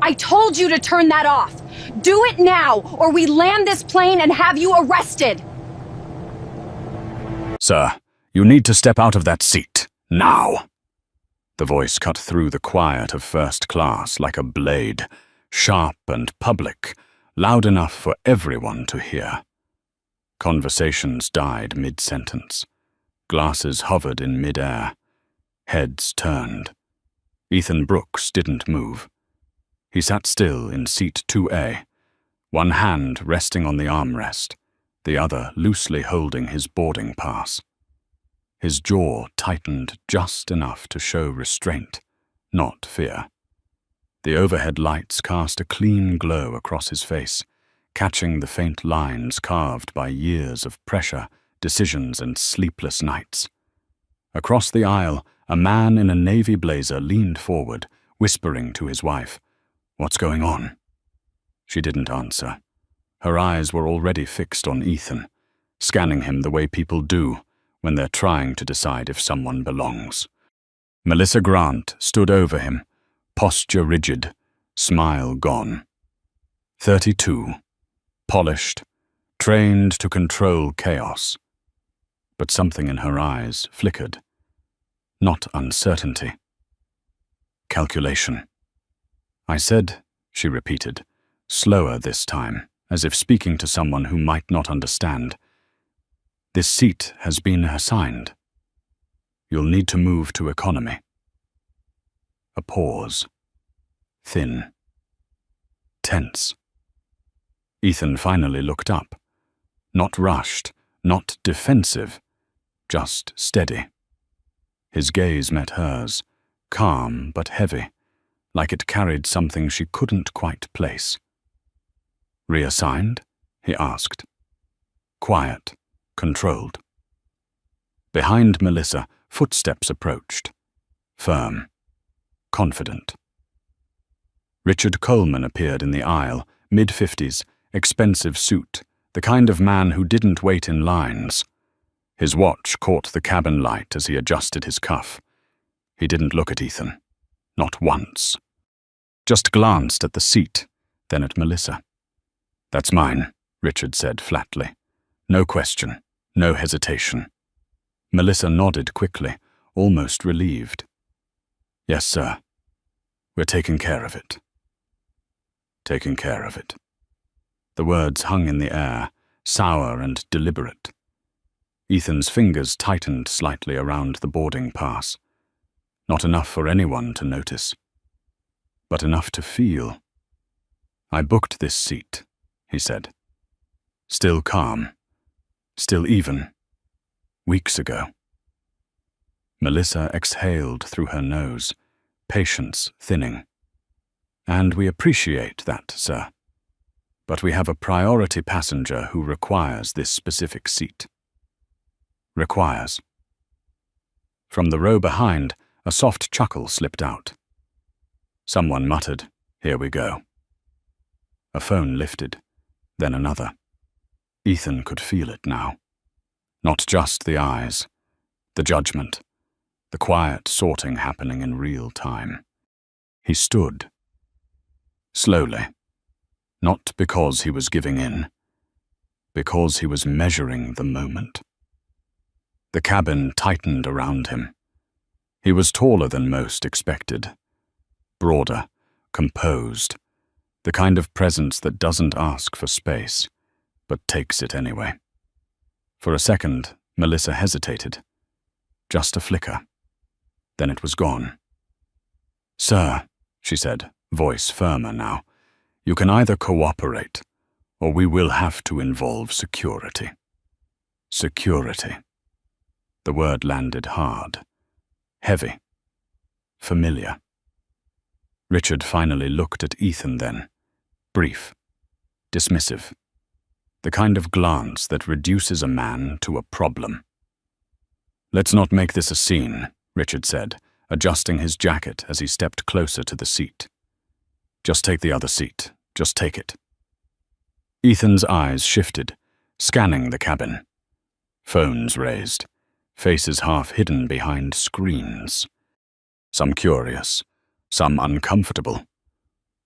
I told you to turn that off! Do it now, or we land this plane and have you arrested! Sir, you need to step out of that seat, now! The voice cut through the quiet of first class like a blade, sharp and public, loud enough for everyone to hear. Conversations died mid-sentence. Glasses hovered in mid-air. Heads turned. Ethan Brooks didn't move. He sat still in seat 2A, one hand resting on the armrest, the other loosely holding his boarding pass. His jaw tightened just enough to show restraint, not fear. The overhead lights cast a clean glow across his face, catching the faint lines carved by years of pressure, decisions, and sleepless nights. Across the aisle, a man in a navy blazer leaned forward, whispering to his wife, "What's going on?" She didn't answer. Her eyes were already fixed on Ethan, scanning him the way people do when they're trying to decide if someone belongs. Melissa Grant stood over him, posture rigid, smile gone. 32, polished, trained to control chaos. But something in her eyes flickered. Not uncertainty. Calculation. "I said," she repeated, slower this time, as if speaking to someone who might not understand. "This seat has been assigned. You'll need to move to economy." A pause. Thin. Tense. Ethan finally looked up. Not rushed, not defensive, just steady. His gaze met hers, calm but heavy, like it carried something she couldn't quite place. "Reassigned?" he asked. Quiet, controlled. Behind Melissa, footsteps approached. Firm. Confident. Richard Coleman appeared in the aisle, mid-50s, expensive suit, the kind of man who didn't wait in lines. His watch caught the cabin light as he adjusted his cuff. He didn't look at Ethan. Not once. Just glanced at the seat, then at Melissa. "That's mine," Richard said flatly. No question, no hesitation. Melissa nodded quickly, almost relieved. "Yes, sir. We're taking care of it." Taking care of it. The words hung in the air, sour and deliberate. Ethan's fingers tightened slightly around the boarding pass. Not enough for anyone to notice, but enough to feel. "I booked this seat," he said. Still calm. Still even. Weeks ago. Melissa exhaled through her nose, patience thinning. "And we appreciate that, sir. But we have a priority passenger who requires this specific seat." Requires. From the row behind, a soft chuckle slipped out. Someone muttered, "Here we go." A phone lifted, then another. Ethan could feel it now. Not just the eyes, the judgment, the quiet sorting happening in real time. He stood. Slowly. Not because he was giving in, because he was measuring the moment. The cabin tightened around him. He was taller than most expected. Broader, composed, the kind of presence that doesn't ask for space, but takes it anyway. For a second, Melissa hesitated. Just a flicker. Then it was gone. "Sir," she said, voice firmer now, "you can either cooperate, or we will have to involve security." Security. The word landed hard. Heavy. Familiar. Richard finally looked at Ethan then. Brief. Dismissive. The kind of glance that reduces a man to a problem. "Let's not make this a scene," Richard said, adjusting his jacket as he stepped closer to the seat. "Just take the other seat. Just take it." Ethan's eyes shifted, scanning the cabin. Phones raised, faces half hidden behind screens. Some curious, some uncomfortable.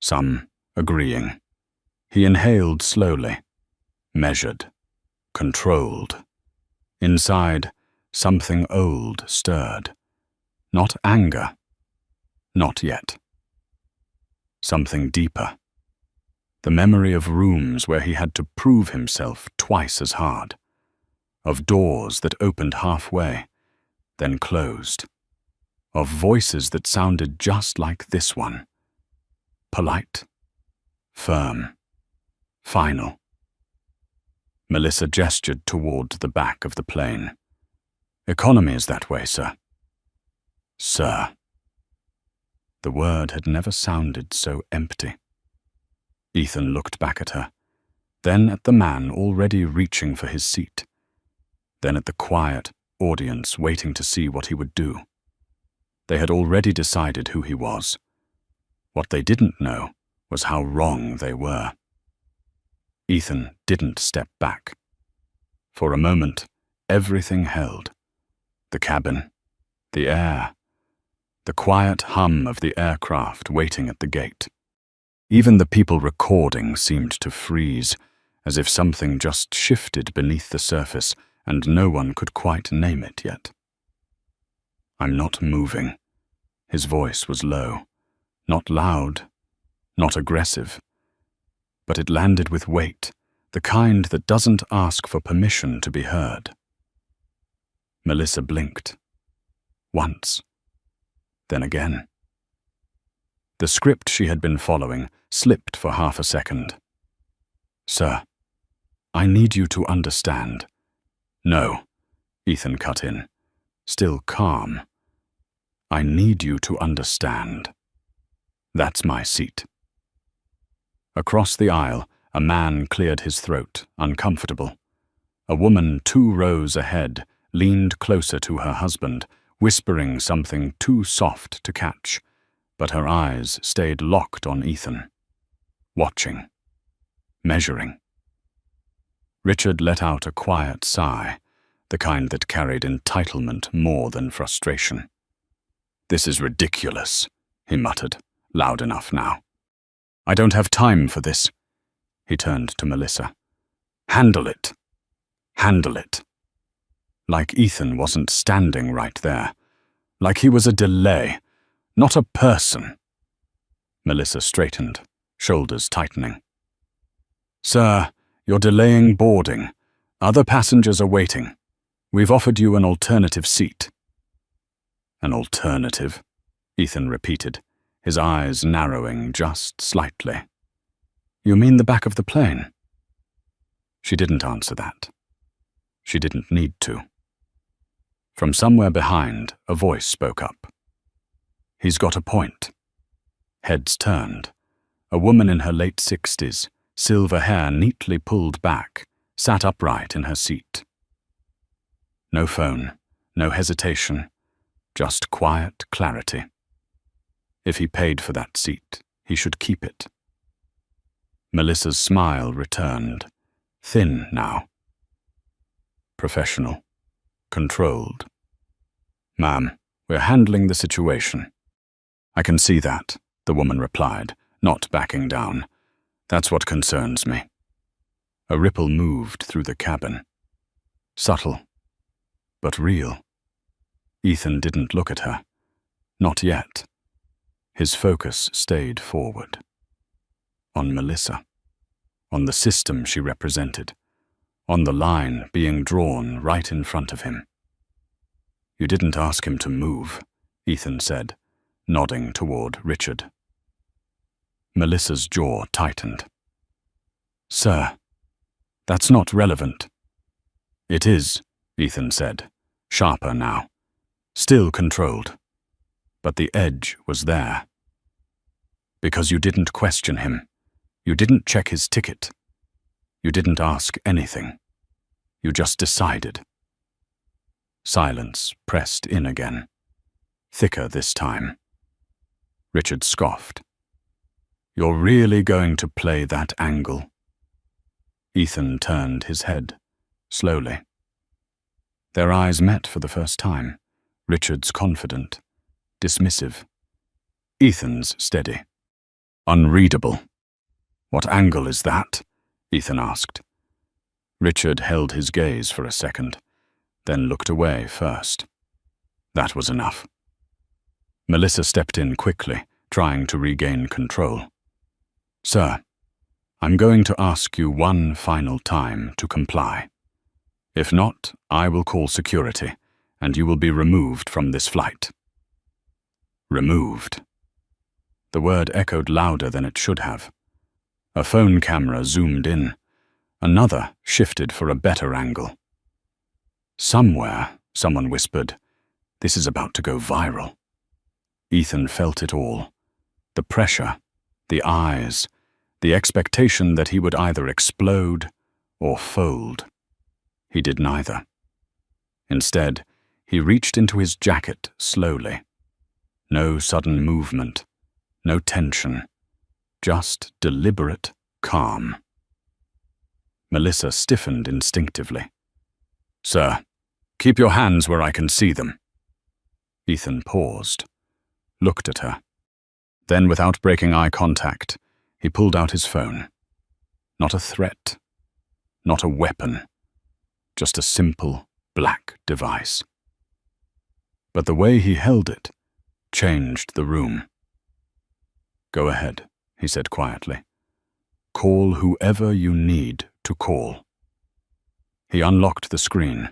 some agreeing. He inhaled slowly, measured, controlled. Inside, something old stirred. Not anger. Not yet. Something deeper. The memory of rooms where he had to prove himself twice as hard. Of doors that opened halfway, then closed. Of voices that sounded just like this one. Polite, firm, final. Melissa gestured toward the back of the plane. Economy is that way, sir. Sir. The word had never sounded so empty. Ethan looked back at her, then at the man already reaching for his seat, then at the quiet audience waiting to see what he would do. They had already decided who he was. What they didn't know was how wrong they were. Ethan didn't step back. For a moment, everything held. The cabin, the air, the quiet hum of the aircraft waiting at the gate. Even the people recording seemed to freeze, as if something just shifted beneath the surface and no one could quite name it yet. I'm not moving. His voice was low, not loud, not aggressive, but it landed with weight, the kind that doesn't ask for permission to be heard. Melissa blinked. Once. Then again. The script she had been following slipped for half a second. Sir, I need you to understand. No, Ethan cut in, still calm. I need you to understand. That's my seat. Across the aisle, a man cleared his throat, uncomfortable. A woman 2 rows ahead leaned closer to her husband, whispering something too soft to catch, but her eyes stayed locked on Ethan, watching, measuring. Richard let out a quiet sigh, the kind that carried entitlement more than frustration. This is ridiculous, he muttered, loud enough now. I don't have time for this. He turned to Melissa. Handle it. Handle it. Like Ethan wasn't standing right there. Like he was a delay, not a person. Melissa straightened, shoulders tightening. Sir, you're delaying boarding. Other passengers are waiting. We've offered you an alternative seat. An alternative, Ethan repeated, his eyes narrowing just slightly. You mean the back of the plane? She didn't answer that. She didn't need to. From somewhere behind, a voice spoke up. He's got a point. Heads turned. A woman in her late 60s, silver hair neatly pulled back, sat upright in her seat. No phone, no hesitation, just quiet clarity. If he paid for that seat, he should keep it. Melissa's smile returned, thin now. Professional, controlled. Ma'am, we're handling the situation. I can see that, the woman replied, not backing down. That's what concerns me. A ripple moved through the cabin. Subtle, but real. Ethan didn't look at her. Not yet. His focus stayed forward. On Melissa. On the system she represented. On the line being drawn right in front of him. You didn't ask him to move, Ethan said, nodding toward Richard. Melissa's jaw tightened. Sir, that's not relevant. It is, Ethan said, sharper now. Still controlled. But the edge was there. Because you didn't question him. You didn't check his ticket. You didn't ask anything. You just decided. Silence pressed in again. Thicker this time. Richard scoffed. You're really going to play that angle? Ethan turned his head, slowly. Their eyes met for the first time. Richard's confident, dismissive. Ethan's steady. Unreadable. What angle is that? Ethan asked. Richard held his gaze for a second, then looked away first. That was enough. Melissa stepped in quickly, trying to regain control. Sir, I'm going to ask you one final time to comply. If not, I will call security, and you will be removed from this flight. Removed. The word echoed louder than it should have. A phone camera zoomed in. Another shifted for a better angle. Somewhere, someone whispered, this is about to go viral. Ethan felt it all. The pressure, the eyes, the expectation that he would either explode or fold. He did neither. Instead, he reached into his jacket slowly. No sudden movement, no tension, just deliberate calm. Melissa stiffened instinctively. Sir, keep your hands where I can see them. Ethan paused, looked at her. Then, without breaking eye contact, he pulled out his phone. Not a threat, not a weapon, just a simple black device. But the way he held it changed the room. Go ahead, he said quietly. Call whoever you need to call. He unlocked the screen,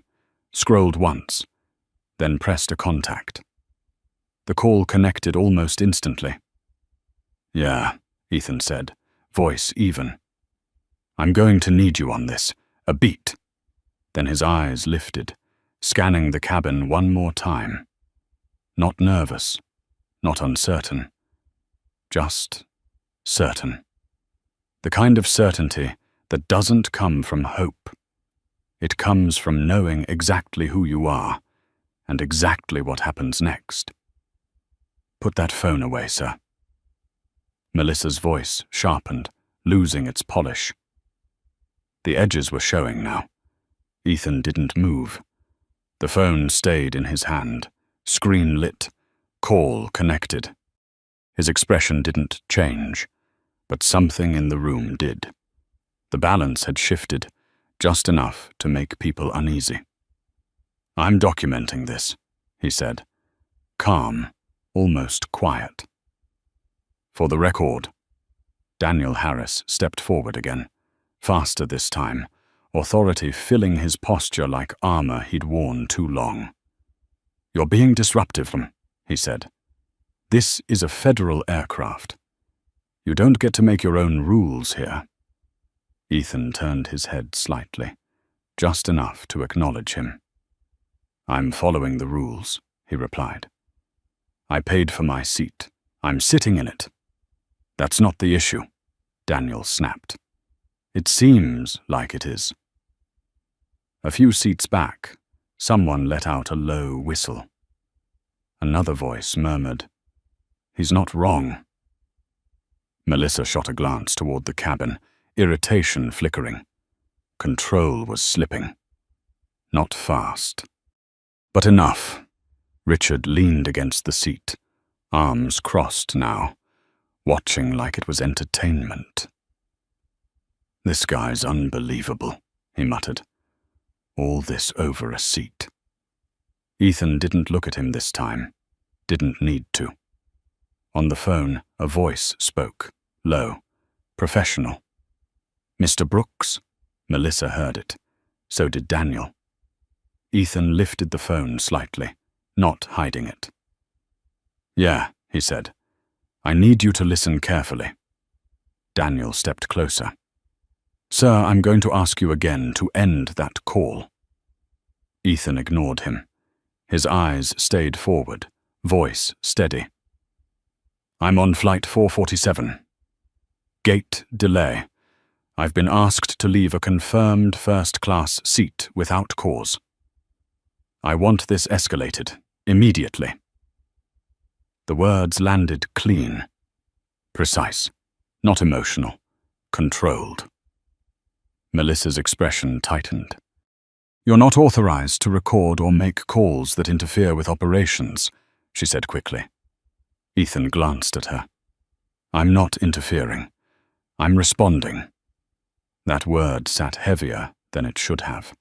scrolled once, then pressed a contact. The call connected almost instantly. Yeah, Ethan said, voice even. I'm going to need you on this, a beat. Then his eyes lifted, scanning the cabin one more time. Not nervous, not uncertain, just certain. The kind of certainty that doesn't come from hope. It comes from knowing exactly who you are and exactly what happens next. Put that phone away, sir. Melissa's voice sharpened, losing its polish. The edges were showing now. Ethan didn't move. The phone stayed in his hand, screen lit, call connected. His expression didn't change, but something in the room did. The balance had shifted, just enough to make people uneasy. I'm documenting this, he said, calm, almost quiet. For the record, Daniel Harris stepped forward again, faster this time, authority filling his posture like armor he'd worn too long. You're being disruptive, he said. This is a federal aircraft. You don't get to make your own rules here. Ethan turned his head slightly, just enough to acknowledge him. I'm following the rules, he replied. I paid for my seat. I'm sitting in it. That's not the issue, Daniel snapped. It seems like it is. A few seats back, someone let out a low whistle. Another voice murmured, He's not wrong. Melissa shot a glance toward the cabin, irritation flickering. Control was slipping. Not fast. But enough. Richard leaned against the seat, arms crossed now, watching like it was entertainment. This guy's unbelievable, he muttered. All this over a seat. Ethan didn't look at him this time. Didn't need to. On the phone, a voice spoke, low, professional. Mr. Brooks? Melissa heard it. So did Daniel. Ethan lifted the phone slightly, not hiding it. Yeah, he said. I need you to listen carefully. Daniel stepped closer. Sir, I'm going to ask you again to end that call. Ethan ignored him. His eyes stayed forward, voice steady. I'm on flight 447. Gate delay. I've been asked to leave a confirmed first-class seat without cause. I want this escalated, immediately. The words landed clean, precise, not emotional, controlled. Melissa's expression tightened. You're not authorized to record or make calls that interfere with operations, she said quickly. Ethan glanced at her. I'm not interfering. I'm responding. That word sat heavier than it should have.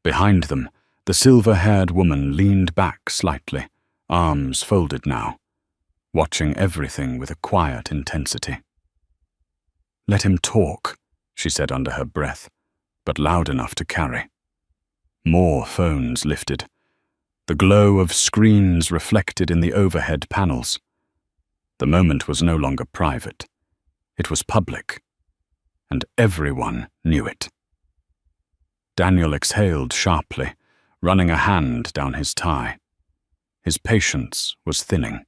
Behind them, the silver-haired woman leaned back slightly, arms folded now, watching everything with a quiet intensity. "Let him talk," she said under her breath, but loud enough to carry. More phones lifted. The glow of screens reflected in the overhead panels. The moment was no longer private. It was public, and everyone knew it. Daniel exhaled sharply, running a hand down his tie. His patience was thinning.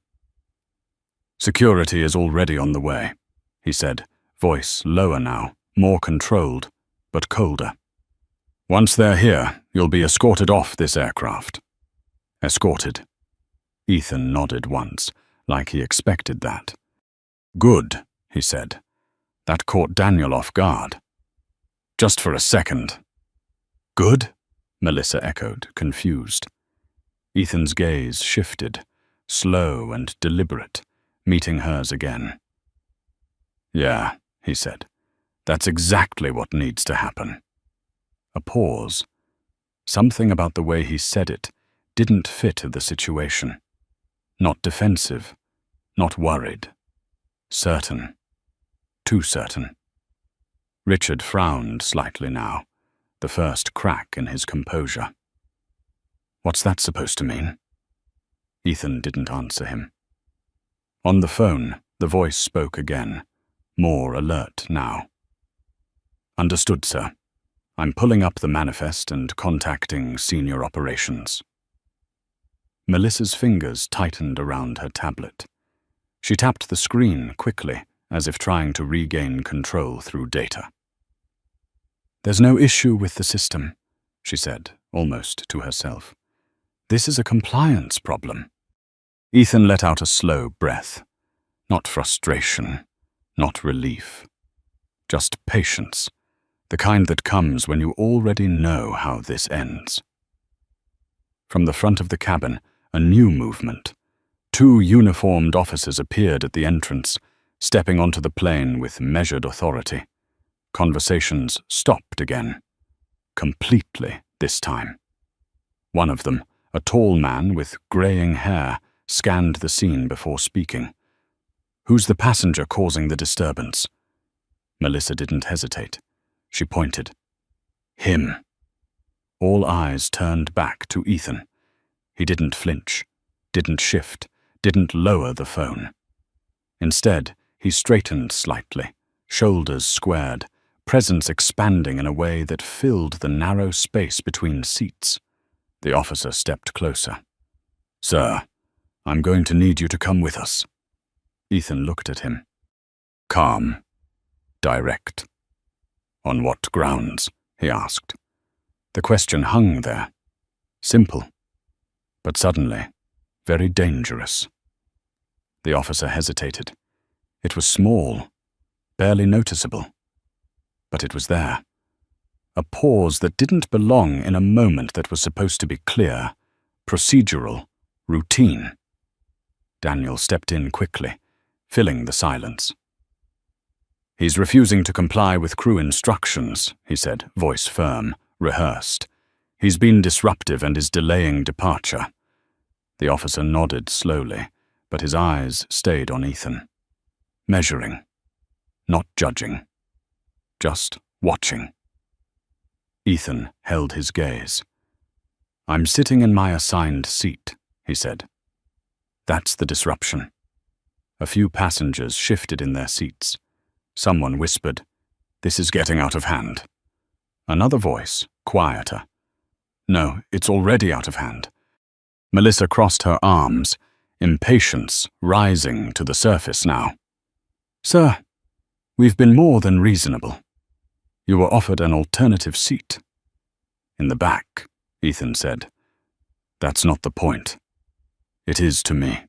"Security is already on the way," he said, voice lower now, more controlled, but colder. "Once they're here, you'll be escorted off this aircraft." Escorted. Ethan nodded once, like he expected that. "Good," he said. That caught Daniel off guard. "Just for a second." "Good?" Melissa echoed, confused. Ethan's gaze shifted, slow and deliberate, meeting hers again. "Yeah," he said. "That's exactly what needs to happen." A pause. Something about the way he said it didn't fit the situation. Not defensive, not worried. Certain. Too certain. Richard frowned slightly now, the first crack in his composure. "What's that supposed to mean?" Ethan didn't answer him. On the phone, the voice spoke again, more alert now. "Understood, sir. I'm pulling up the manifest and contacting senior operations." Melissa's fingers tightened around her tablet. She tapped the screen quickly, as if trying to regain control through data. "There's no issue with the system," she said, almost to herself. "This is a compliance problem." Ethan let out a slow breath. Not frustration, not relief. Just patience, the kind that comes when you already know how this ends. From the front of the cabin, a new movement. 2 uniformed officers appeared at the entrance, stepping onto the plane with measured authority. Conversations stopped again. Completely this time. One of them, a tall man with graying hair, scanned the scene before speaking. "Who's the passenger causing the disturbance?" Melissa didn't hesitate. She pointed. "Him." All eyes turned back to Ethan. He didn't flinch, didn't shift, didn't lower the phone. Instead, he straightened slightly, shoulders squared, presence expanding in a way that filled the narrow space between seats. The officer stepped closer. "Sir, I'm going to need you to come with us." Ethan looked at him. Calm. Direct. "On what grounds?" he asked. The question hung there. Simple. But suddenly, very dangerous. The officer hesitated. It was small, barely noticeable. But it was there. A pause that didn't belong in a moment that was supposed to be clear, procedural, routine. Daniel stepped in quickly, filling the silence. "He's refusing to comply with crew instructions," he said, voice firm, rehearsed. "He's been disruptive and is delaying departure." The officer nodded slowly, but his eyes stayed on Ethan. Measuring. Not judging. Just watching. Ethan held his gaze. "I'm sitting in my assigned seat," he said. That's the disruption. A few passengers shifted in their seats. Someone whispered, "This is getting out of hand." Another voice, quieter. "No, it's already out of hand." Melissa crossed her arms, impatience rising to the surface now. "Sir, we've been more than reasonable. You were offered an alternative seat." "In the back," Ethan said. "That's not the point." "It is to me."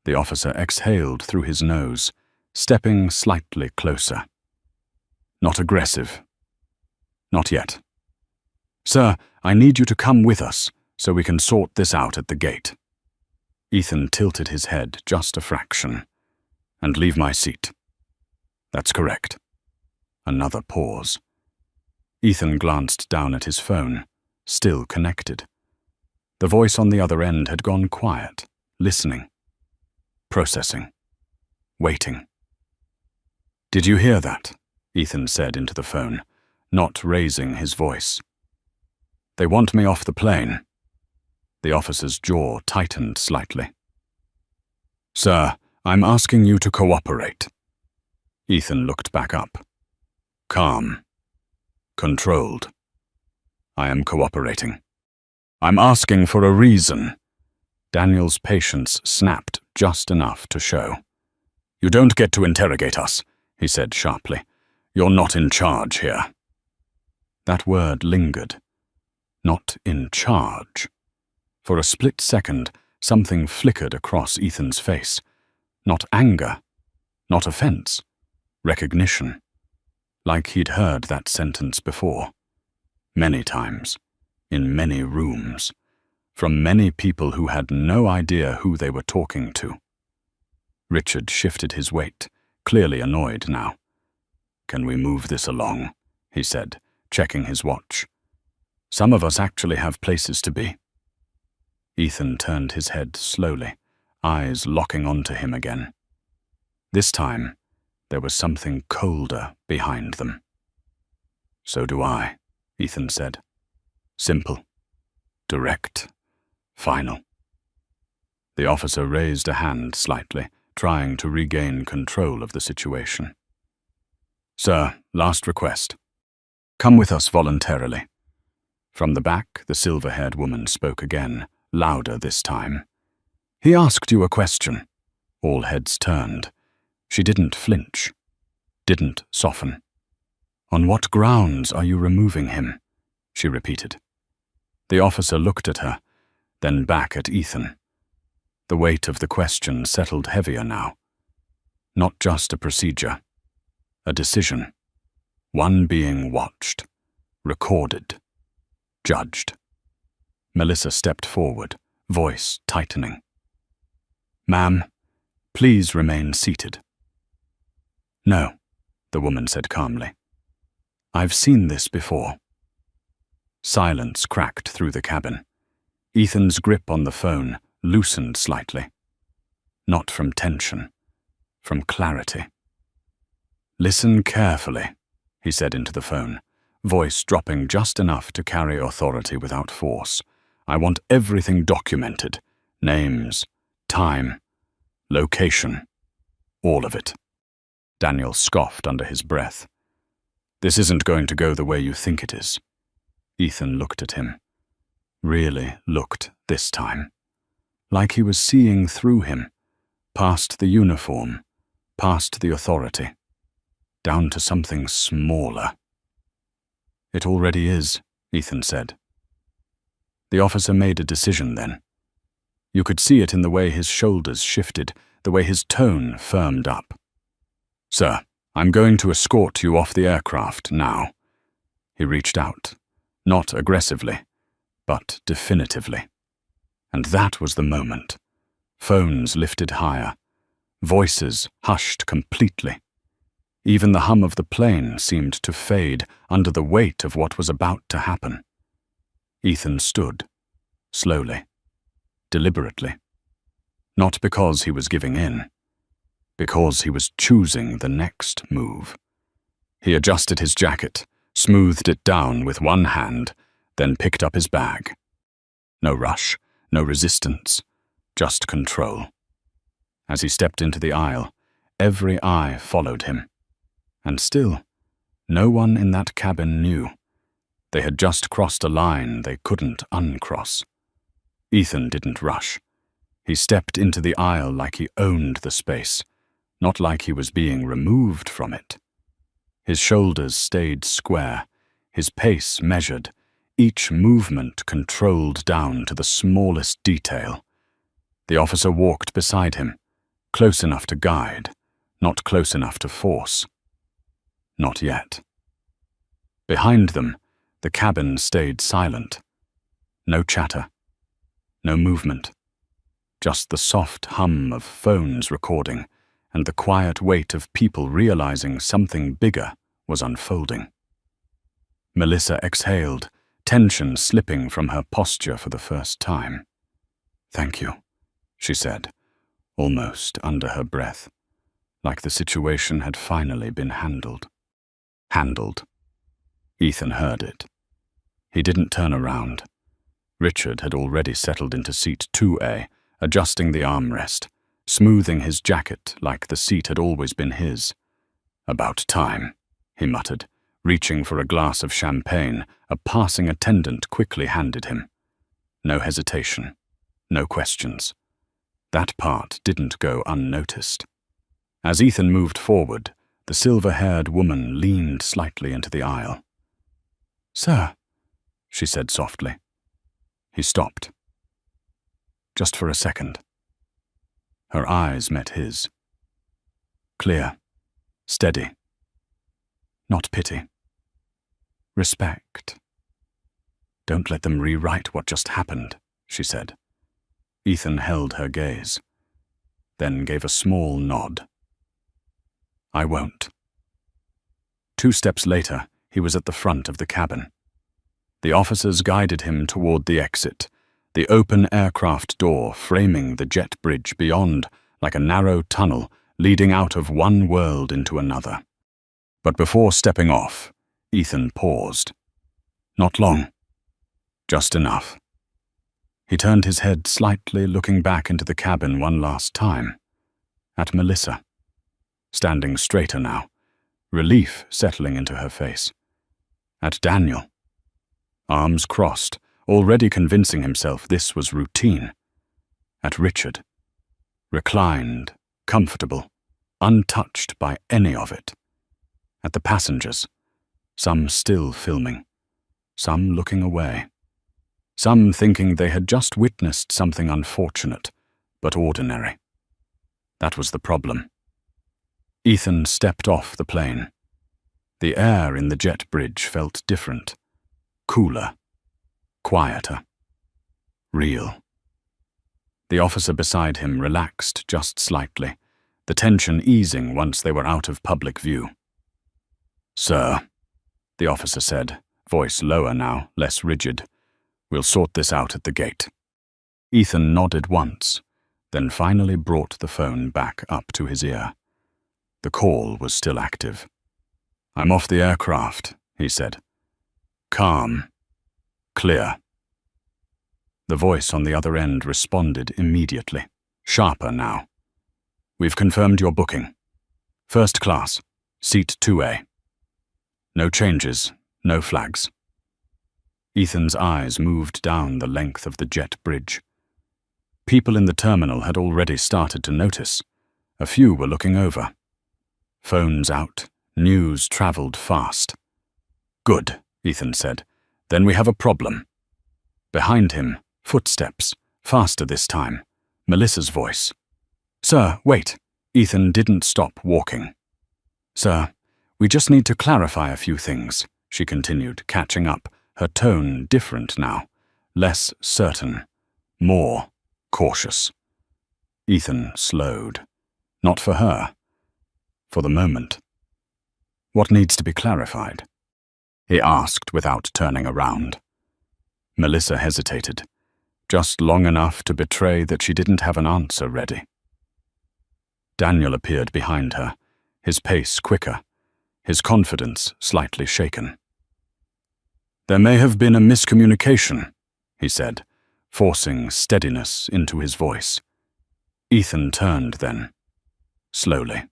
The officer exhaled through his nose, stepping slightly closer. "Not aggressive. Not yet. Sir, I need you to come with us so we can sort this out at the gate." Ethan tilted his head just a fraction. And leave my seat. That's correct. Another pause. Ethan glanced down at his phone, still connected. The voice on the other end had gone quiet, listening, processing, waiting. "Did you hear that?" Ethan said into the phone, not raising his voice. "They want me off the plane." The officer's jaw tightened slightly. "Sir, I'm asking you to cooperate." Ethan looked back up. Calm. Controlled. "I am cooperating. I'm asking for a reason." Daniel's patience snapped just enough to show. "You don't get to interrogate us," he said sharply. "You're not in charge here." That word lingered. Not in charge. For a split second, something flickered across Ethan's face. Not anger, not offense, recognition. Like he'd heard that sentence before. Many times, in many rooms, from many people who had no idea who they were talking to. Richard shifted his weight, clearly annoyed now. "Can we move this along?" he said, checking his watch. "Some of us actually have places to be." Ethan turned his head slowly, eyes locking onto him again. This time, there was something colder behind them. "So do I," Ethan said. Simple, direct, final. The officer raised a hand slightly, trying to regain control of the situation. "Sir, last request. Come with us voluntarily." From the back, the silver-haired woman spoke again, louder this time. "He asked you a question." All heads turned. She didn't flinch, didn't soften. "On what grounds are you removing him?" she repeated. The officer looked at her, then back at Ethan. The weight of the question settled heavier now. Not just a procedure, a decision. One being watched, recorded, judged. Melissa stepped forward, voice tightening. "Ma'am, please remain seated." "No," the woman said calmly. "I've seen this before." Silence cracked through the cabin. Ethan's grip on the phone loosened slightly. Not from tension, from clarity. "Listen carefully," he said into the phone, voice dropping just enough to carry authority without force. "I want everything documented. Names, time, location, all of it." Daniel scoffed under his breath. "This isn't going to go the way you think it is." Ethan looked at him. Really looked this time. Like he was seeing through him, past the uniform, past the authority, down to something smaller. "It already is," Ethan said. The officer made a decision then. You could see it in the way his shoulders shifted, the way his tone firmed up. "Sir, I'm going to escort you off the aircraft now." He reached out, not aggressively, but definitively. And that was the moment. Phones lifted higher, voices hushed completely. Even the hum of the plane seemed to fade under the weight of what was about to happen. Ethan stood, slowly, deliberately. Not because he was giving in, because he was choosing the next move. He adjusted his jacket, smoothed it down with one hand, then picked up his bag. No rush, no resistance, just control. As he stepped into the aisle, every eye followed him. And still, no one in that cabin knew. They had just crossed a line they couldn't uncross. Ethan didn't rush. He stepped into the aisle like he owned the space, not like he was being removed from it. His shoulders stayed square, his pace measured, each movement controlled down to the smallest detail. The officer walked beside him, close enough to guide, not close enough to force. Not yet. Behind them, the cabin stayed silent. No chatter, no movement, just the soft hum of phones recording and the quiet weight of people realizing something bigger was unfolding. Melissa exhaled, tension slipping from her posture for the first time. "Thank you," she said, almost under her breath, like the situation had finally been handled. Handled. Ethan heard it. He didn't turn around. Richard had already settled into seat 2A, adjusting the armrest, smoothing his jacket like the seat had always been his. "About time," he muttered, reaching for a glass of champagne a passing attendant quickly handed him. No hesitation. No questions. That part didn't go unnoticed. As Ethan moved forward, the silver-haired woman leaned slightly into the aisle. "Sir," she said softly. He stopped. Just for a second. Her eyes met his. Clear. Steady. Not pity. Respect. "Don't let them rewrite what just happened," she said. Ethan held her gaze, then gave a small nod. "I won't." 2 steps later, he was at the front of the cabin. The officers guided him toward the exit, the open aircraft door framing the jet bridge beyond like a narrow tunnel leading out of one world into another. But before stepping off, Ethan paused. Not long. Just enough. He turned his head slightly, looking back into the cabin one last time. At Melissa. Standing straighter now, relief settling into her face. At Daniel. Arms crossed, already convincing himself this was routine. At Richard. Reclined, comfortable, untouched by any of it. At the passengers. Some still filming. Some looking away. Some thinking they had just witnessed something unfortunate, but ordinary. That was the problem. Ethan stepped off the plane. The air in the jet bridge felt different. Cooler. Quieter. Real. The officer beside him relaxed just slightly, the tension easing once they were out of public view. "Sir," the officer said, voice lower now, less rigid. "We'll sort this out at the gate." Ethan nodded once, then finally brought the phone back up to his ear. The call was still active. "I'm off the aircraft," he said. "Calm. Clear." The voice on the other end responded immediately, sharper now. "We've confirmed your booking. First class, seat 2A. No changes, no flags." Ethan's eyes moved down the length of the jet bridge. People in the terminal had already started to notice. A few were looking over. Phones out, news traveled fast. "Good," Ethan said. "Then we have a problem." Behind him, footsteps, faster this time. Melissa's voice. "Sir, wait." Ethan didn't stop walking. "Sir, we just need to clarify a few things," she continued, catching up, her tone different now, less certain, more cautious. Ethan slowed. Not for her. For the moment. "What needs to be clarified?" he asked without turning around. Melissa hesitated, just long enough to betray that she didn't have an answer ready. Daniel appeared behind her, his pace quicker, his confidence slightly shaken. "There may have been a miscommunication," he said, forcing steadiness into his voice. Ethan turned then, slowly.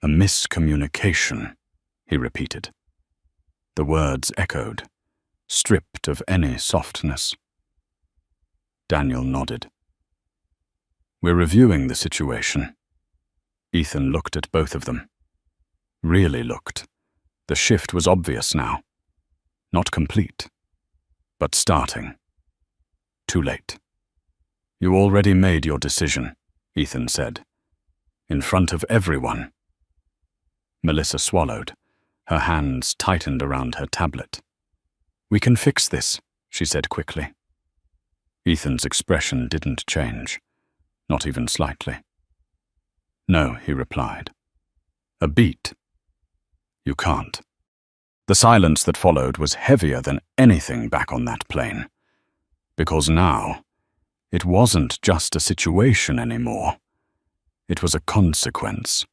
"A miscommunication," he repeated. The words echoed, stripped of any softness. Daniel nodded. "We're reviewing the situation." Ethan looked at both of them. Really looked. The shift was obvious now. Not complete, but starting. Too late. "You already made your decision," Ethan said. "In front of everyone." Melissa swallowed. Her hands tightened around her tablet. "We can fix this," she said quickly. Ethan's expression didn't change, not even slightly. No, he replied. A beat? You can't. The silence that followed was heavier than anything back on that plane. Because now, it wasn't just a situation anymore. It was a consequence.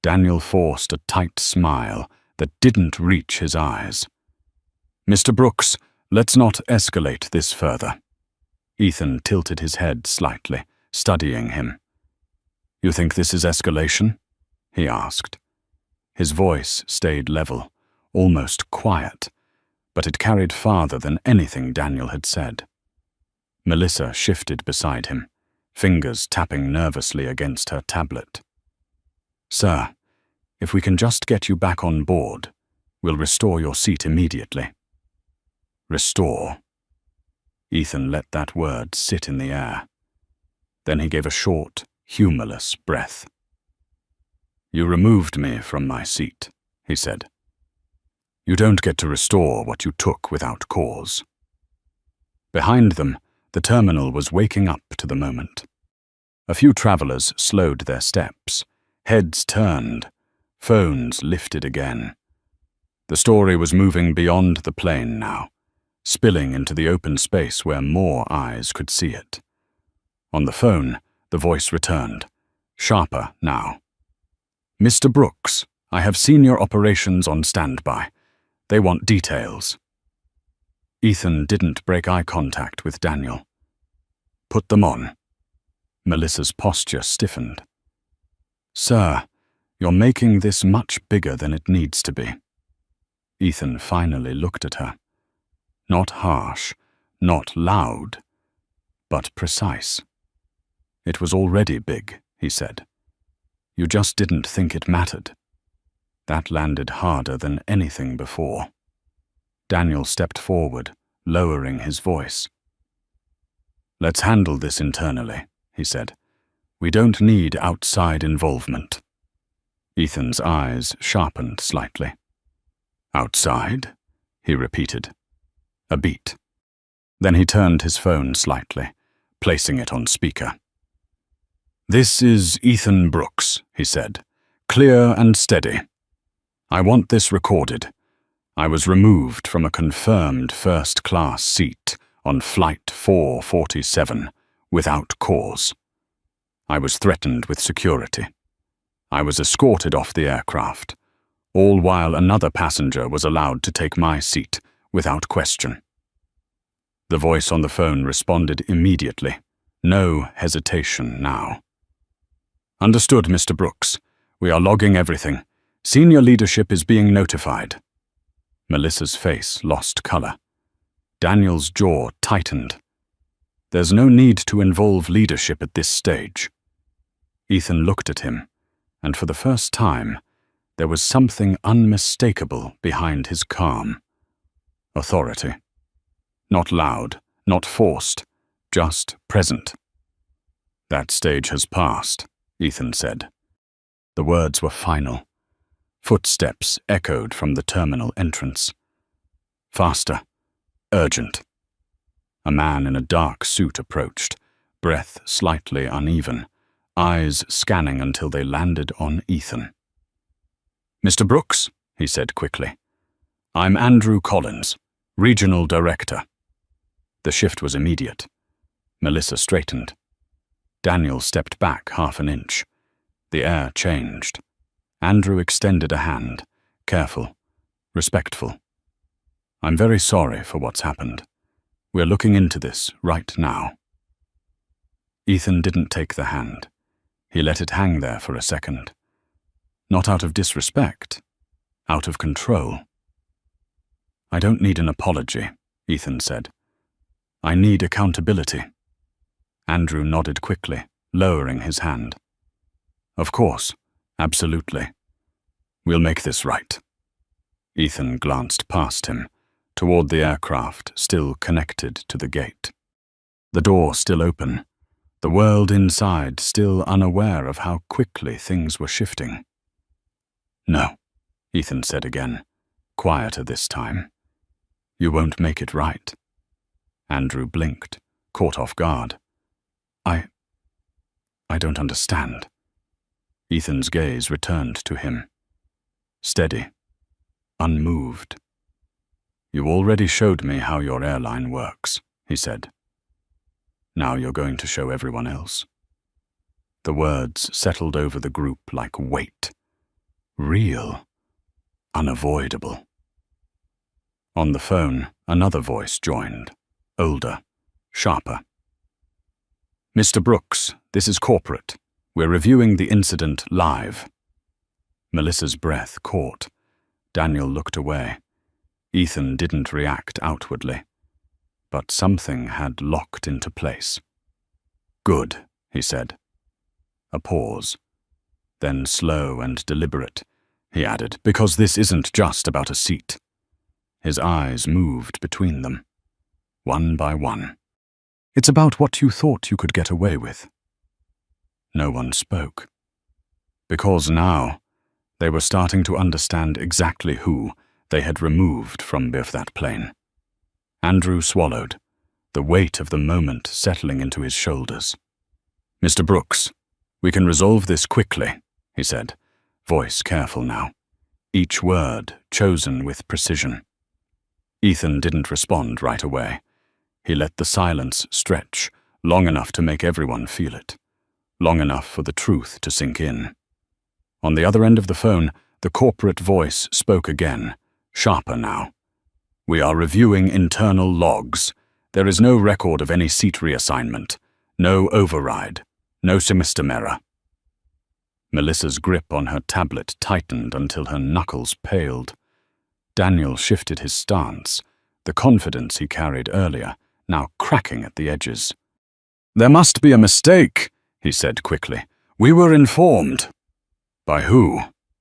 Daniel forced a tight smile that didn't reach his eyes. Mr. Brooks, let's not escalate this further. Ethan tilted his head slightly, studying him. You think this is escalation? He asked. His voice stayed level, almost quiet, but it carried farther than anything Daniel had said. Melissa shifted beside him, fingers tapping nervously against her tablet. Sir, if we can just get you back on board, we'll restore your seat immediately. Restore. Ethan let that word sit in the air. Then he gave a short, humorless breath. You removed me from my seat, he said. You don't get to restore what you took without cause. Behind them, the terminal was waking up to the moment. A few travelers slowed their steps, heads turned, phones lifted again. The story was moving beyond the plane now, spilling into the open space where more eyes could see it. On the phone, the voice returned, sharper now. Mr. Brooks, I have senior operations on standby. They want details. Ethan didn't break eye contact with Daniel. Put them on. Melissa's posture stiffened. Sir, you're making this much bigger than it needs to be. Ethan finally looked at her. Not harsh, not loud, but precise. It was already big, he said. You just didn't think it mattered. That landed harder than anything before. Daniel stepped forward, lowering his voice. Let's handle this internally, he said. We don't need outside involvement. Ethan's eyes sharpened slightly. Outside? He repeated. A beat. Then he turned his phone slightly, placing it on speaker. This is Ethan Brooks, he said. Clear and steady. I want this recorded. I was removed from a confirmed first-class seat on Flight 447 without cause. I was threatened with security. I was escorted off the aircraft, all while another passenger was allowed to take my seat without question. The voice on the phone responded immediately. No hesitation now. Understood, Mr. Brooks. We are logging everything. Senior leadership is being notified. Melissa's face lost color. Daniel's jaw tightened. There's no need to involve leadership at this stage. Ethan looked at him, and for the first time, there was something unmistakable behind his calm. Authority. Not loud, not forced, just present. That stage has passed, Ethan said. The words were final. Footsteps echoed from the terminal entrance. Faster. Urgent. A man in a dark suit approached, breath slightly uneven, eyes scanning until they landed on Ethan. Mr. Brooks, he said quickly. I'm Andrew Collins, Regional Director. The shift was immediate. Melissa straightened. Daniel stepped back half an inch. The air changed. Andrew extended a hand, careful, respectful. I'm very sorry for what's happened. We're looking into this right now. Ethan didn't take the hand. He let it hang there for a second. Not out of disrespect, out of control. I don't need an apology, Ethan said. I need accountability. Andrew nodded quickly, lowering his hand. Of course, absolutely. We'll make this right. Ethan glanced past him, toward the aircraft still connected to the gate. The door still open, the world inside still unaware of how quickly things were shifting. No, Ethan said again, quieter this time. You won't make it right. Andrew blinked, caught off guard. I don't understand. Ethan's gaze returned to him. Steady, unmoved. You already showed me how your airline works, he said. Now you're going to show everyone else. The words settled over the group like weight. Real. Unavoidable. On the phone, another voice joined. Older. Sharper. Mr. Brooks, this is corporate. We're reviewing the incident live. Melissa's breath caught. Daniel looked away. Ethan didn't react outwardly. But something had locked into place. Good, he said. A pause. Then slow and deliberate, he added, because this isn't just about a seat. His eyes moved between them, one by one. It's about what you thought you could get away with. No one spoke. Because now, they were starting to understand exactly who they had removed from that plane. Andrew swallowed, the weight of the moment settling into his shoulders. Mr. Brooks, we can resolve this quickly, he said, voice careful now, each word chosen with precision. Ethan didn't respond right away. He let the silence stretch, long enough to make everyone feel it, long enough for the truth to sink in. On the other end of the phone, the corporate voice spoke again, sharper now. We are reviewing internal logs. There is no record of any seat reassignment, no override, no semester error. Melissa's grip on her tablet tightened until her knuckles paled. Daniel shifted his stance, the confidence he carried earlier, now cracking at the edges. There must be a mistake, he said quickly. We were informed. By who?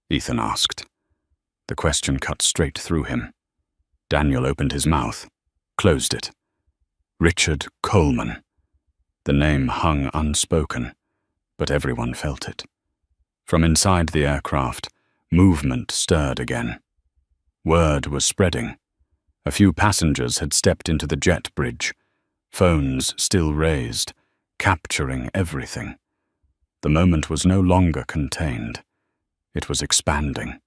Ethan asked. The question cut straight through him. Daniel opened his mouth, closed it. Richard Coleman. The name hung unspoken, but everyone felt it. From inside the aircraft, movement stirred again. Word was spreading. A few passengers had stepped into the jet bridge, phones still raised, capturing everything. The moment was no longer contained. It was expanding.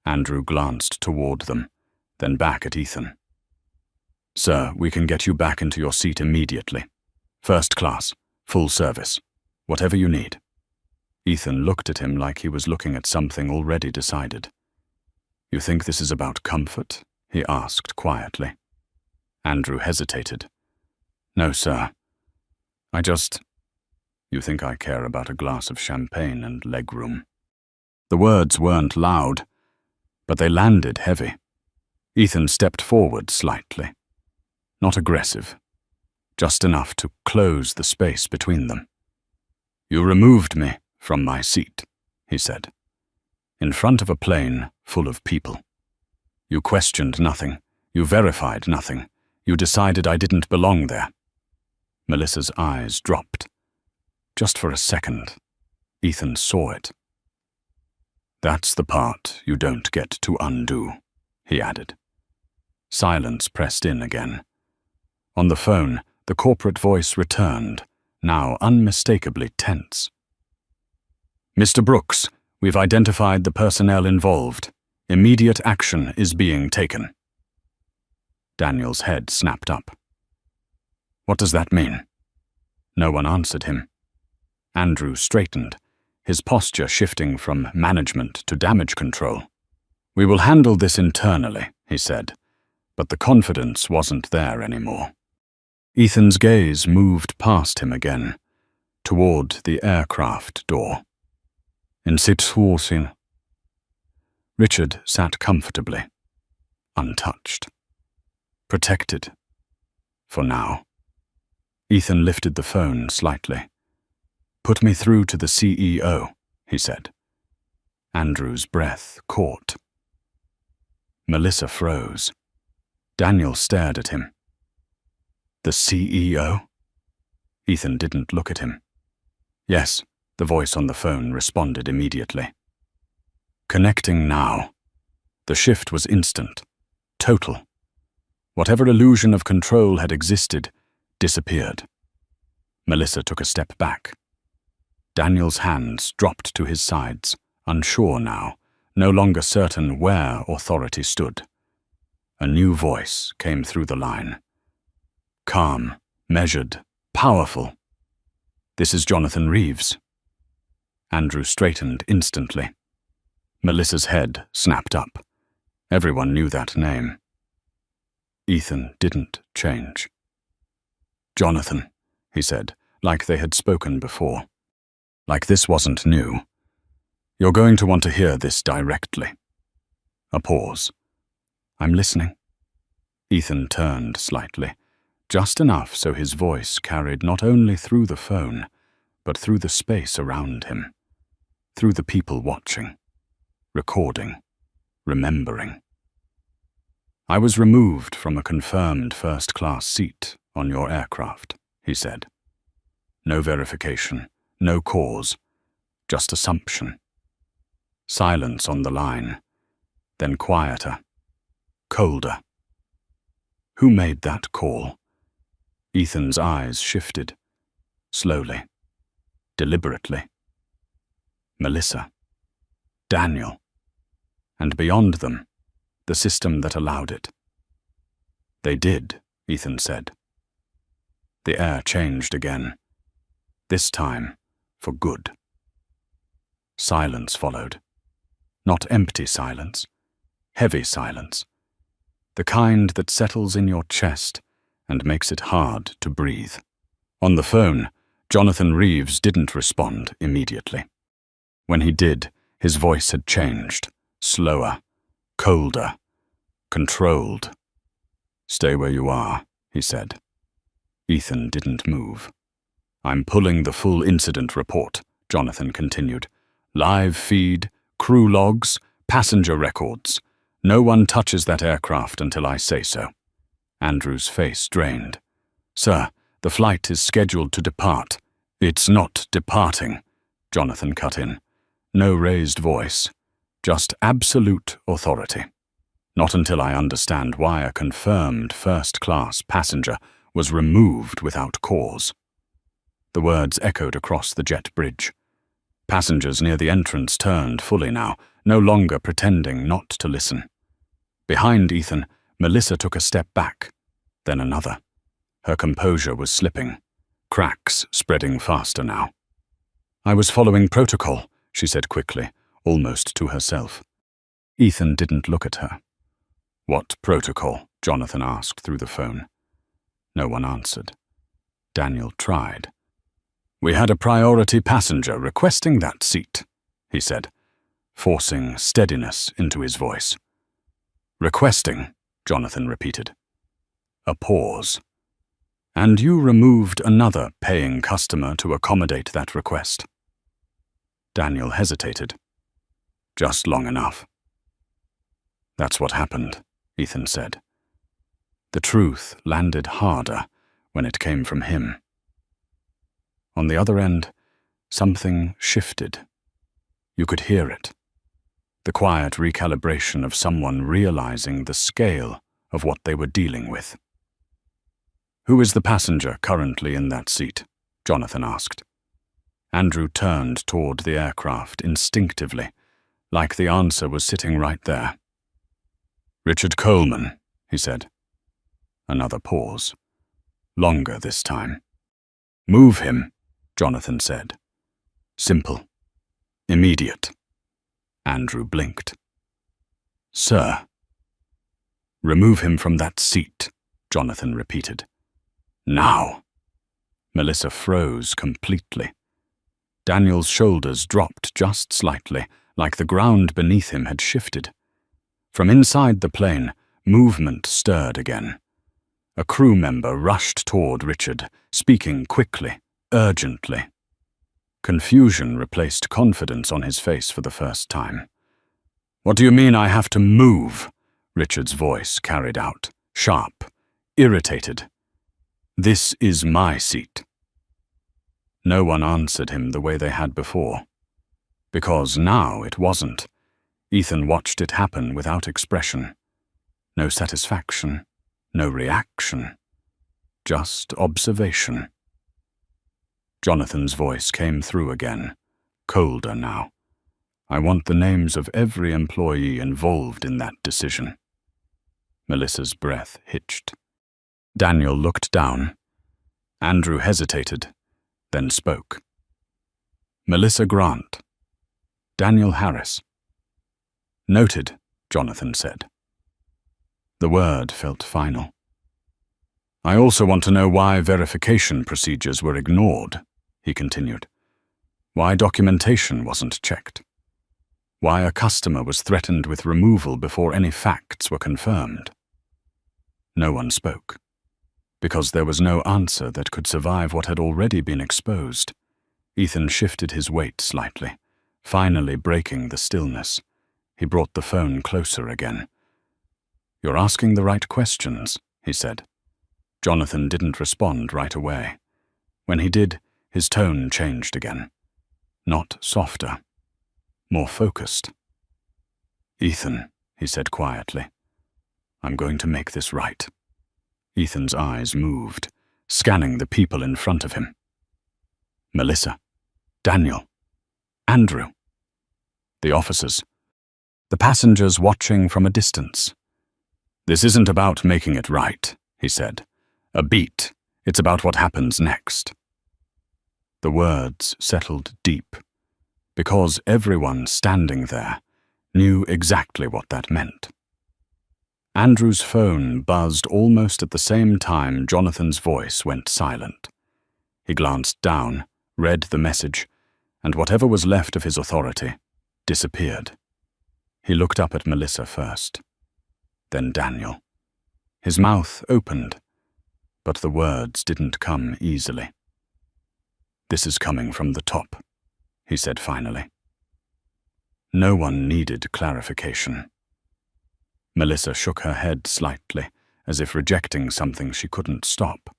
Andrew glanced toward them, then back at Ethan. Sir, we can get you back into your seat immediately. First class, full service, whatever you need. Ethan looked at him like he was looking at something already decided. You think this is about comfort? He asked quietly. Andrew hesitated. No, sir. You think I care about a glass of champagne and legroom? The words weren't loud, but they landed heavy. Ethan stepped forward slightly. Not aggressive, just enough to close the space between them. You removed me from my seat, he said, in front of a plane full of people. You questioned nothing, you verified nothing, you decided I didn't belong there. Melissa's eyes dropped. Just for a second, Ethan saw it. That's the part you don't get to undo, he added. Silence pressed in again. On the phone, the corporate voice returned, now unmistakably tense. Mr. Brooks, we've identified the personnel involved. Immediate action is being taken. Daniel's head snapped up. What does that mean? No one answered him. Andrew straightened, his posture shifting from management to damage control. We will handle this internally, he said, but the confidence wasn't there anymore. Ethan's gaze moved past him again, toward the aircraft door. In situation. Richard sat comfortably, untouched, protected, for now. Ethan lifted the phone slightly. Put me through to the CEO, he said. Andrew's breath caught. Melissa froze. Daniel stared at him. The CEO? Ethan didn't look at him. Yes, the voice on the phone responded immediately. Connecting now. The shift was instant, total. Whatever illusion of control had existed disappeared. Melissa took a step back. Daniel's hands dropped to his sides, unsure now, no longer certain where authority stood. A new voice came through the line. Calm, measured, powerful. "This is Jonathan Reeves." Andrew straightened instantly. Melissa's head snapped up. Everyone knew that name. Ethan didn't change. "Jonathan," he said, like they had spoken before. Like this wasn't new. "You're going to want to hear this directly." A pause. "I'm listening." Ethan turned slightly, just enough so his voice carried not only through the phone, but through the space around him, through the people watching, recording, remembering. "I was removed from a confirmed first-class seat on your aircraft," he said. "No verification, no cause, just assumption." Silence on the line, then quieter, colder. "Who made that call?" Ethan's eyes shifted, slowly, deliberately. Melissa. Daniel. And beyond them, the system that allowed it. "They did," Ethan said. The air changed again. This time, for good. Silence followed. Not empty silence, heavy silence. The kind that settles in your chest and makes it hard to breathe. On the phone, Jonathan Reeves didn't respond immediately. When he did, his voice had changed, slower, colder, controlled. "Stay where you are," he said. Ethan didn't move. "I'm pulling the full incident report," Jonathan continued. "Live feed, crew logs, passenger records. No one touches that aircraft until I say so." Andrew's face drained. "Sir, the flight is scheduled to depart." "It's not departing," Jonathan cut in. No raised voice, just absolute authority. "Not until I understand why a confirmed first-class passenger was removed without cause." The words echoed across the jet bridge. Passengers near the entrance turned fully now, no longer pretending not to listen. Behind Ethan, Melissa took a step back, then another. Her composure was slipping, cracks spreading faster now. "I was following protocol," she said quickly, almost to herself. Ethan didn't look at her. "What protocol?" Jonathan asked through the phone. No one answered. Daniel tried. "We had a priority passenger requesting that seat," he said, forcing steadiness into his voice. "Requesting," Jonathan repeated. A pause. "And you removed another paying customer to accommodate that request." Daniel hesitated. "Just long enough." "That's what happened," Ethan said. The truth landed harder when it came from him. On the other end, something shifted. You could hear it. The quiet recalibration of someone realizing the scale of what they were dealing with. "Who is the passenger currently in that seat?" Jonathan asked. Andrew turned toward the aircraft instinctively, like the answer was sitting right there. "Richard Coleman," he said. Another pause. Longer this time. "Move him," Jonathan said. Simple. Immediate. Andrew blinked. "Sir." "Remove him from that seat," Jonathan repeated. "Now." Melissa froze completely. Daniel's shoulders dropped just slightly, like the ground beneath him had shifted. From inside the plane, movement stirred again. A crew member rushed toward Richard, speaking quickly, urgently. Confusion replaced confidence on his face for the first time. "What do you mean I have to move?" Richard's voice carried out, sharp, irritated. "This is my seat." No one answered him the way they had before. Because now it wasn't. Ethan watched it happen without expression. No satisfaction, no reaction. Just observation. Jonathan's voice came through again, colder now. I want the names of every employee involved in that decision. Melissa's breath hitched. Daniel looked down. Andrew hesitated, then spoke. Melissa Grant. Daniel Harris. Noted, Jonathan said. The word felt final. I also want to know why verification procedures were ignored, he continued. Why documentation wasn't checked. Why a customer was threatened with removal before any facts were confirmed. No one spoke, because there was no answer that could survive what had already been exposed. Ethan shifted his weight slightly, finally breaking the stillness. He brought the phone closer again. You're asking the right questions, he said. Jonathan didn't respond right away. When he did, his tone changed again. Not softer, more focused. Ethan, he said quietly, I'm going to make this right. Ethan's eyes moved, scanning the people in front of him. Melissa, Daniel, Andrew. The officers. The passengers watching from a distance. This isn't about making it right, he said. A beat. It's about what happens next. The words settled deep, because everyone standing there knew exactly what that meant. Andrew's phone buzzed almost at the same time Jonathan's voice went silent. He glanced down, read the message, and whatever was left of his authority disappeared. He looked up at Melissa first, then Daniel. His mouth opened, but the words didn't come easily. This is coming from the top, he said finally. No one needed clarification. Melissa shook her head slightly, as if rejecting something she couldn't stop.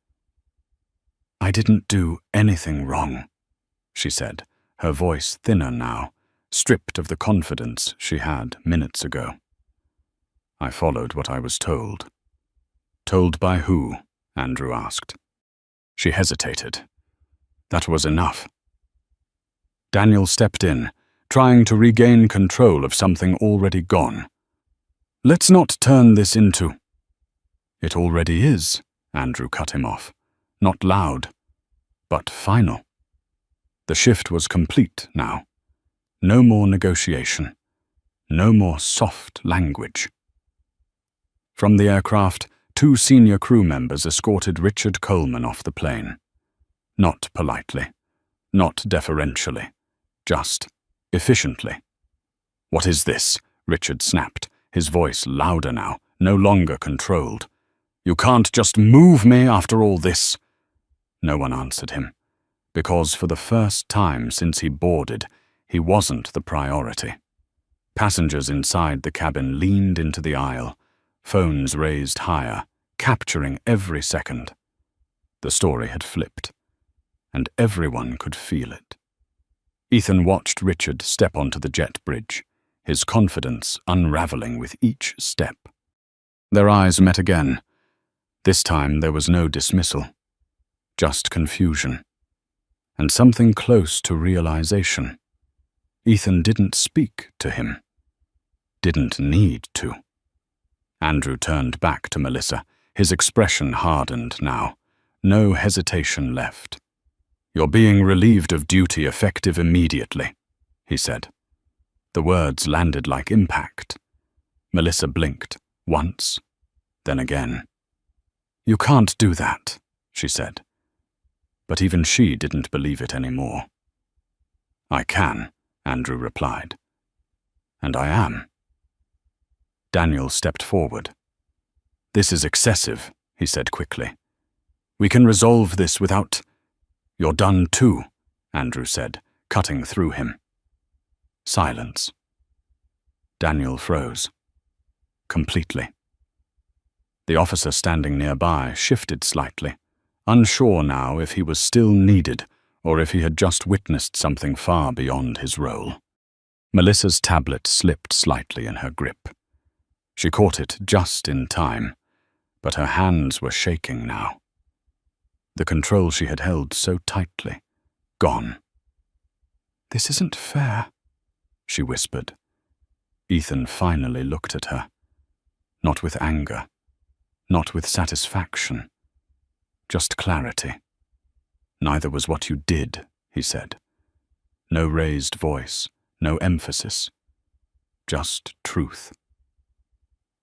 I didn't do anything wrong, she said, her voice thinner now, stripped of the confidence she had minutes ago. I followed what I was told. Told by who? Andrew asked. She hesitated. That was enough. Daniel stepped in, trying to regain control of something already gone. Let's not turn this into... It already is, Andrew cut him off. Not loud, but final. The shift was complete now. No more negotiation. No more soft language. From the aircraft, 2 senior crew members escorted Richard Coleman off the plane. Not politely, not deferentially, just efficiently. What is this? Richard snapped, his voice louder now, no longer controlled. You can't just move me after all this. No one answered him, because for the first time since he boarded, he wasn't the priority. Passengers inside the cabin leaned into the aisle, phones raised higher, capturing every second. The story had flipped, and everyone could feel it. Ethan watched Richard step onto the jet bridge, his confidence unraveling with each step. Their eyes met again. This time there was no dismissal, just confusion, and something close to realization. Ethan didn't speak to him. Didn't need to. Andrew turned back to Melissa, his expression hardened now. No hesitation left. You're being relieved of duty effective immediately, he said. The words landed like impact. Melissa blinked, once, then again. You can't do that, she said. But even she didn't believe it anymore. I can, Andrew replied. And I am. Daniel stepped forward. This is excessive, he said quickly. We can resolve this without... You're done too, Andrew said, cutting through him. Silence. Daniel froze. Completely. The officer standing nearby shifted slightly, unsure now if he was still needed or if he had just witnessed something far beyond his role. Melissa's tablet slipped slightly in her grip. She caught it just in time, but her hands were shaking now. The control she had held so tightly, gone. "This isn't fair," she whispered. Ethan finally looked at her. Not with anger, not with satisfaction, just clarity. "Neither was what you did," he said. No raised voice, no emphasis, just truth.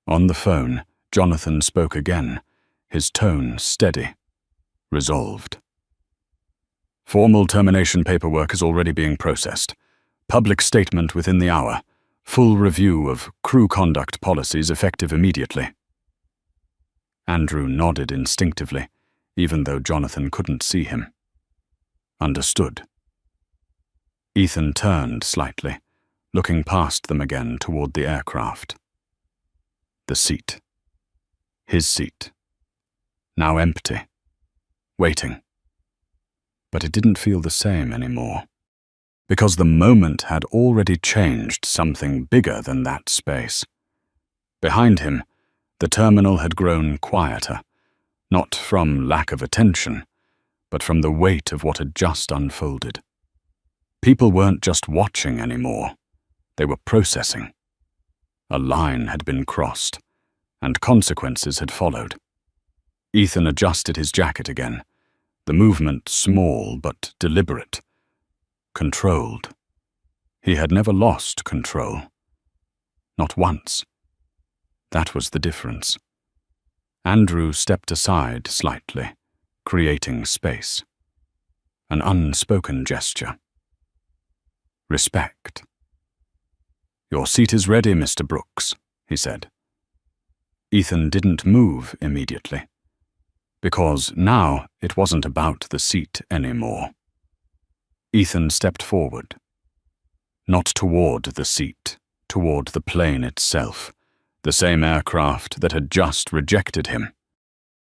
On the phone, Jonathan spoke again, his tone steady, resolved. "Formal termination paperwork is already being processed. Public statement within the hour. Full review of crew conduct policies effective immediately." Andrew nodded instinctively, even though Jonathan couldn't see him. Understood. Ethan turned slightly, looking past them again toward the aircraft. The seat. His seat. Now empty. Waiting. But it didn't feel the same anymore, because the moment had already changed something bigger than that space. Behind him, the terminal had grown quieter, not from lack of attention, but from the weight of what had just unfolded. People weren't just watching anymore, they were processing. A line had been crossed, and consequences had followed. Ethan adjusted his jacket again, the movement small but deliberate, controlled. He had never lost control. Not once. That was the difference. Andrew stepped aside slightly, creating space. An unspoken gesture. Respect. "Your seat is ready, Mr. Brooks," he said. Ethan didn't move immediately, because now it wasn't about the seat anymore. Ethan stepped forward. Not toward the seat, toward the plane itself, the same aircraft that had just rejected him.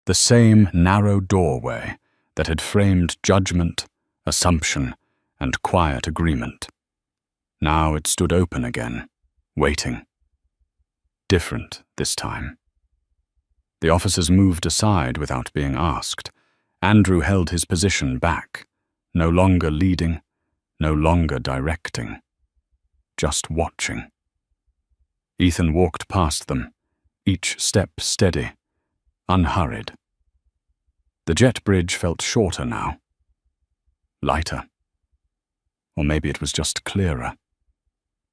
The same narrow doorway that had framed judgment, assumption, and quiet agreement. Now it stood open again, waiting. Different this time. The officers moved aside without being asked. Andrew held his position back, no longer leading, no longer directing, just watching. Ethan walked past them, each step steady, unhurried. The jet bridge felt shorter now, lighter. Or maybe it was just clearer.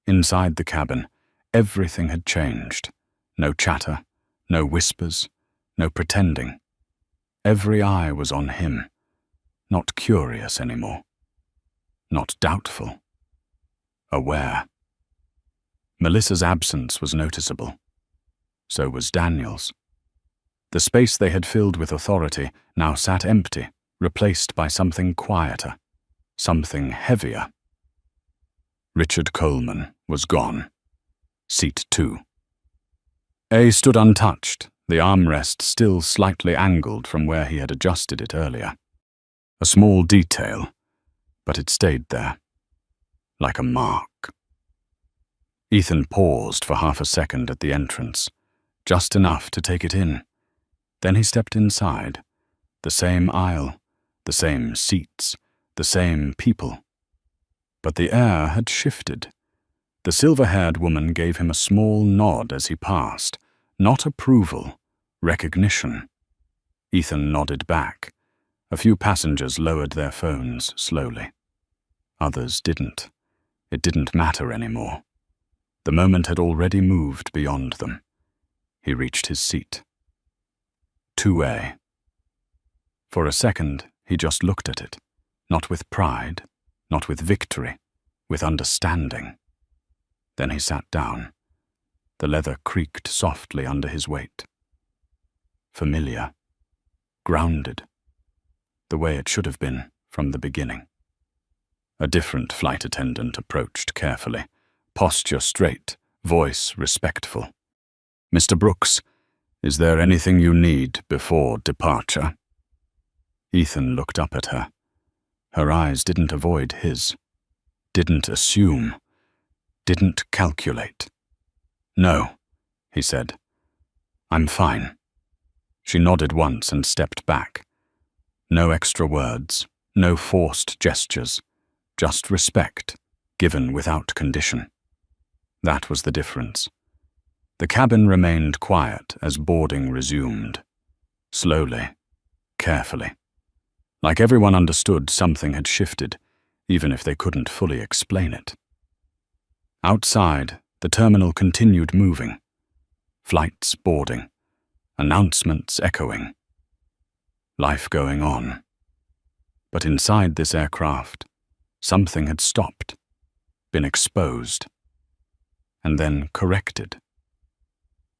Inside the cabin, everything had changed. No chatter, no whispers, no pretending. Every eye was on him, not curious anymore, not doubtful, aware. Melissa's absence was noticeable. So was Daniel's. The space they had filled with authority now sat empty, replaced by something quieter, something heavier. Richard Coleman was gone. Seat 2. A stood untouched, the armrest still slightly angled from where he had adjusted it earlier. A small detail, but it stayed there, like a mark. Ethan paused for half a second at the entrance, just enough to take it in. Then he stepped inside. The same aisle, the same seats, the same people. But the air had shifted. The silver-haired woman gave him a small nod as he passed, not approval, recognition. Ethan nodded back. A few passengers lowered their phones slowly. Others didn't. It didn't matter anymore. The moment had already moved beyond them. He reached his seat. 2A. For a second, he just looked at it, not with pride, not with victory, with understanding. Then he sat down. The leather creaked softly under his weight. Familiar. Grounded. The way it should have been from the beginning. A different flight attendant approached carefully, posture straight, voice respectful. "Mr. Brooks, is there anything you need before departure?" Ethan looked up at her. Her eyes didn't avoid his, didn't assume, didn't calculate. "No," he said. "I'm fine." She nodded once and stepped back. No extra words, no forced gestures, just respect, given without condition. That was the difference. The cabin remained quiet as boarding resumed. Slowly, carefully. Like everyone understood something had shifted, even if they couldn't fully explain it. Outside, the terminal continued moving. Flights boarding, announcements echoing. Life going on. But inside this aircraft, something had stopped, been exposed, and then corrected.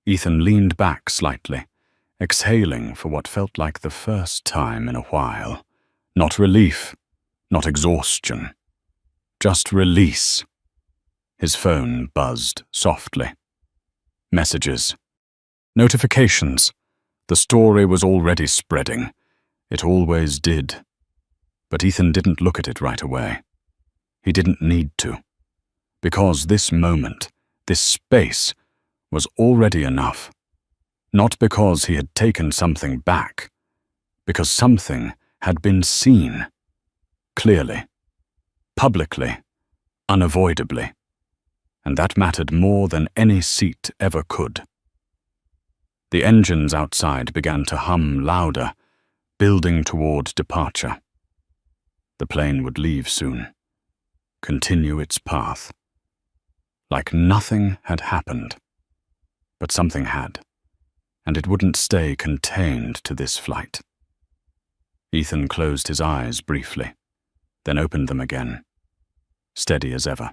Ethan leaned back slightly, exhaling for what felt like the first time in a while. Not relief, not exhaustion, just release. His phone buzzed softly. Messages. Notifications. The story was already spreading. It always did. But Ethan didn't look at it right away. He didn't need to. Because this moment, this space, was already enough. Not because he had taken something back. Because something had been seen. Clearly. Publicly. Unavoidably. And that mattered more than any seat ever could. The engines outside began to hum louder, building toward departure. The plane would leave soon, continue its path. Like nothing had happened. But something had, and it wouldn't stay contained to this flight. Ethan closed his eyes briefly, then opened them again, steady as ever.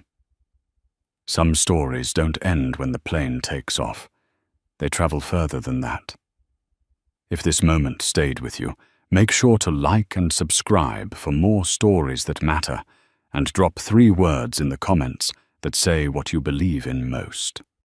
Some stories don't end when the plane takes off. They travel further than that. If this moment stayed with you, make sure to like and subscribe for more stories that matter, and drop 3 words in the comments that say what you believe in most.